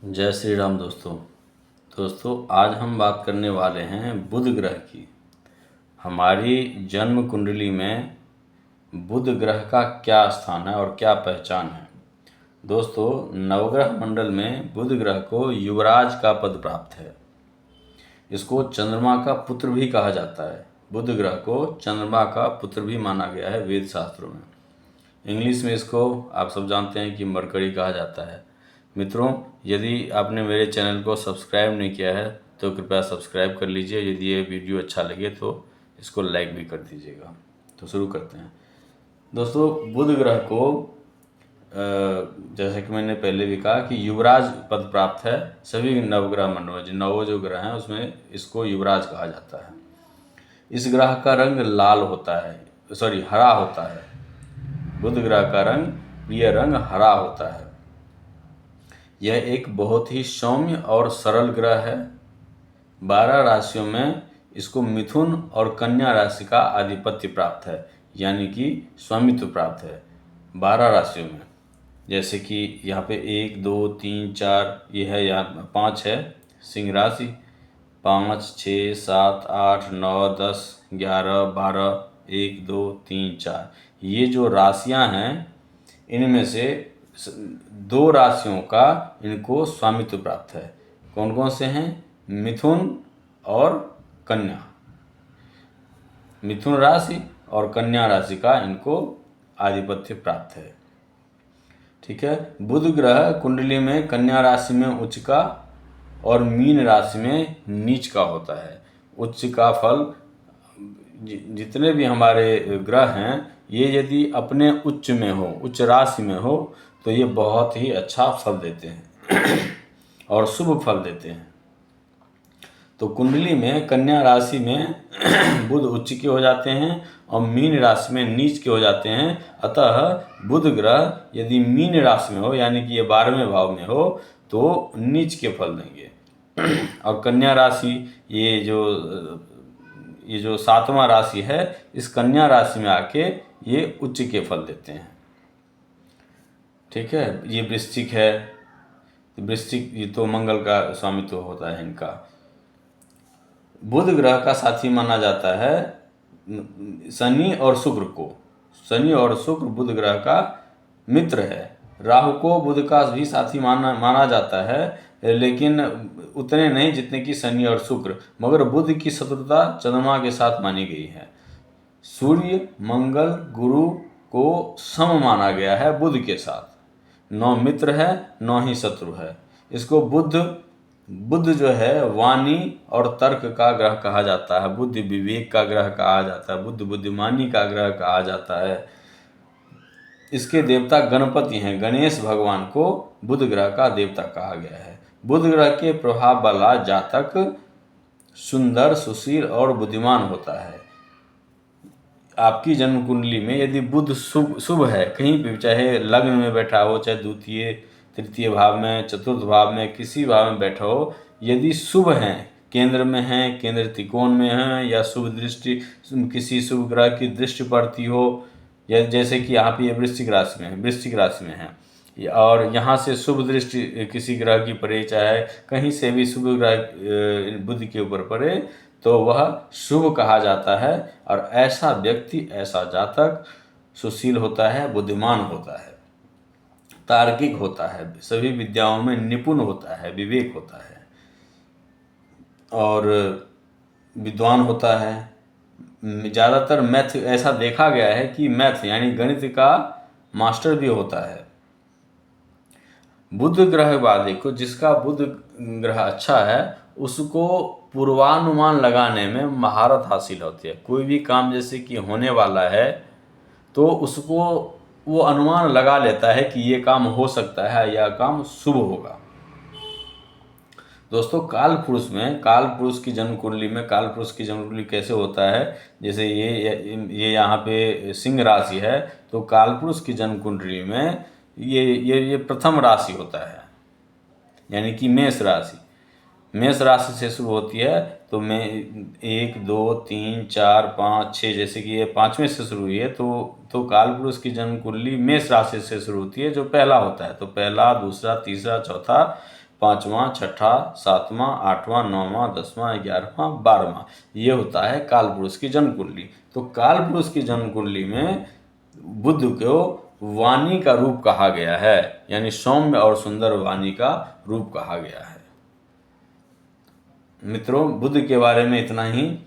जय श्री राम दोस्तों आज हम बात करने वाले हैं बुध ग्रह की। हमारी जन्म कुंडली में बुध ग्रह का क्या स्थान है और क्या पहचान है। दोस्तों, नवग्रह मंडल में बुध ग्रह को युवराज का पद प्राप्त है। इसको चंद्रमा का पुत्र भी कहा जाता है। बुध ग्रह को चंद्रमा का पुत्र भी माना गया है वेद शास्त्रों में। इंग्लिश में इसको आप सब जानते हैं कि मरकरी कहा जाता है। मित्रों, यदि आपने मेरे चैनल को सब्सक्राइब नहीं किया है तो कृपया सब्सक्राइब कर लीजिए। यदि ये वीडियो अच्छा लगे तो इसको लाइक भी कर दीजिएगा। तो शुरू करते हैं। दोस्तों, बुध ग्रह को जैसे कि मैंने पहले भी कहा कि युवराज पद प्राप्त है। सभी नवग्रह मंडल में नौ जो ग्रह हैं उसमें इसको युवराज कहा जाता है। इस ग्रह का रंग लाल होता है, हरा होता है। बुध ग्रह का रंग प्रिय रंग हरा होता है। यह एक बहुत ही सौम्य और सरल ग्रह है। 12 राशियों में इसको मिथुन और कन्या राशि का आधिपत्य प्राप्त है, यानी कि स्वामित्व प्राप्त है 12 राशियों में। जैसे कि यहाँ पे 1 2 3 4 ये है, यहाँ 5 है सिंह राशि, 5 6 7 8 9 10 11 12 1 2 3 4 ये जो राशियाँ हैं इनमें से 2 राशियों का इनको स्वामित्व प्राप्त है। कौन कौन से हैं? मिथुन और कन्या। मिथुन राशि और कन्या राशि का इनको आधिपत्य प्राप्त है। ठीक है। बुध ग्रह कुंडली में कन्या राशि में उच्च का और मीन राशि में नीच का होता है। उच्च का फल, जितने भी हमारे ग्रह हैं ये यदि अपने उच्च में हो, उच्च राशि में हो तो ये बहुत ही अच्छा फल देते हैं और शुभ फल देते हैं। तो कुंडली में कन्या राशि में बुध उच्च के हो जाते हैं और मीन राशि में नीच के हो जाते हैं। अतः बुध ग्रह यदि मीन राशि में हो, यानी कि ये 12वें भाव में हो, तो नीच के फल देंगे। और कन्या राशि ये जो 7वां राशि है, इस कन्या राशि में आके ये उच्च के फल देते हैं। ठीक है। ये वृश्चिक है, वृश्चिक ये तो मंगल का स्वामित्व होता है इनका। बुध ग्रह का साथी माना जाता है शनि और शुक्र को। शनि और शुक्र बुध ग्रह का मित्र है। राहु को बुध का भी साथी माना जाता है, लेकिन उतने नहीं जितने कि शनि और शुक्र। मगर बुध की शत्रुता चंद्रमा के साथ मानी गई है। सूर्य मंगल गुरु को सम माना गया है बुध के साथ। 9 मित्र है, 9 ही शत्रु है। इसको बुध जो है वाणी और तर्क का ग्रह कहा जाता है, बुद्धि विवेक का ग्रह कहा जाता है, बुद्धि बुद्धिमानी का ग्रह कहा जाता है। इसके देवता गणपति हैं। गणेश भगवान को बुध ग्रह का देवता कहा गया है। बुध ग्रह के प्रभाव वाला जातक सुंदर, सुशील और बुद्धिमान होता है। आपकी जन्म कुंडली में यदि बुध शुभ है, कहीं भी, चाहे लग्न में बैठा हो, चाहे द्वितीय तृतीय भाव में, चतुर्थ भाव में, किसी भाव में बैठा हो, यदि शुभ हैं, केंद्र में हैं, केंद्र त्रिकोण में हैं, या शुभ दृष्टि किसी शुभ ग्रह की दृष्टि पड़ती हो, या जैसे कि यहाँ पे ये वृश्चिक राशि में है और यहाँ से शुभ दृष्टि किसी ग्रह की पड़े, चाहे कहीं से भी शुभ ग्रह बुध के ऊपर पड़े, तो वह शुभ कहा जाता है। और ऐसा व्यक्ति, ऐसा जातक सुशील होता है, बुद्धिमान होता है, तार्किक होता है, सभी विद्याओं में निपुण होता है, विवेक होता है और विद्वान होता है। ज़्यादातर मैथ, ऐसा देखा गया है कि मैथ यानी गणित का मास्टर भी होता है। बुध ग्रह वाले को, जिसका बुध ग्रह अच्छा है, उसको पूर्वानुमान लगाने में महारत हासिल होती है। कोई भी काम जैसे कि होने वाला है तो उसको वो अनुमान लगा लेता है कि ये काम हो सकता है, यह काम शुभ होगा। दोस्तों, काल पुरुष की जन्म कुंडली में काल पुरुष की जन्म कुंडली कैसे होता है? जैसे ये यहाँ पे सिंह राशि है, तो काल पुरुष की जन्म कुंडली में ये प्रथम राशि होता है, यानी कि मेष राशि। मेष राशि से शुरू होती है, तो मैं 1 2 3 4 5 6, जैसे कि ये 5वें से शुरू हुई है, तो काल पुरुष की जन्म कुंडली मेष राशि से शुरू होती है, जो पहला होता है। तो पहला, दूसरा, तीसरा, चौथा, 5वां, छठा, 7वां, 8वां, 9वां, 10वां, 11वां, 12वां, ये होता है काल पुरुष की जन्म कुंडली। तो काल पुरुष की जन्म कुंडली में बुध को वाणी का रूप कहा गया है, यानी सौम्य और सुंदर वाणी का रूप कहा गया है। मित्रों, बुध के बारे में इतना ही।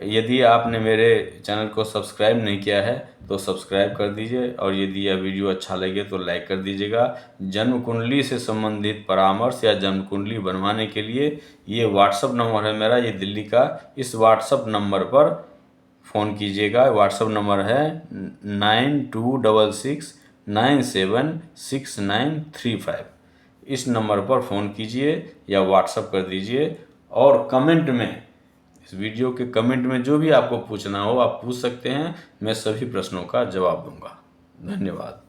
यदि आपने मेरे चैनल को सब्सक्राइब नहीं किया है तो सब्सक्राइब कर दीजिए, और यदि यह वीडियो अच्छा लगे तो लाइक कर दीजिएगा। जन्म कुंडली से संबंधित परामर्श या जन्म कुंडली बनवाने के लिए ये व्हाट्सअप नंबर है मेरा, ये दिल्ली का। इस व्हाट्सअप नंबर पर फ़ोन कीजिएगा। व्हाट्सअप नंबर है 9266976935। इस नंबर पर फ़ोन कीजिए या व्हाट्सअप कर दीजिए, और कमेंट में, इस वीडियो के कमेंट में जो भी आपको पूछना हो आप पूछ सकते हैं, मैं सभी प्रश्नों का जवाब दूंगा। धन्यवाद।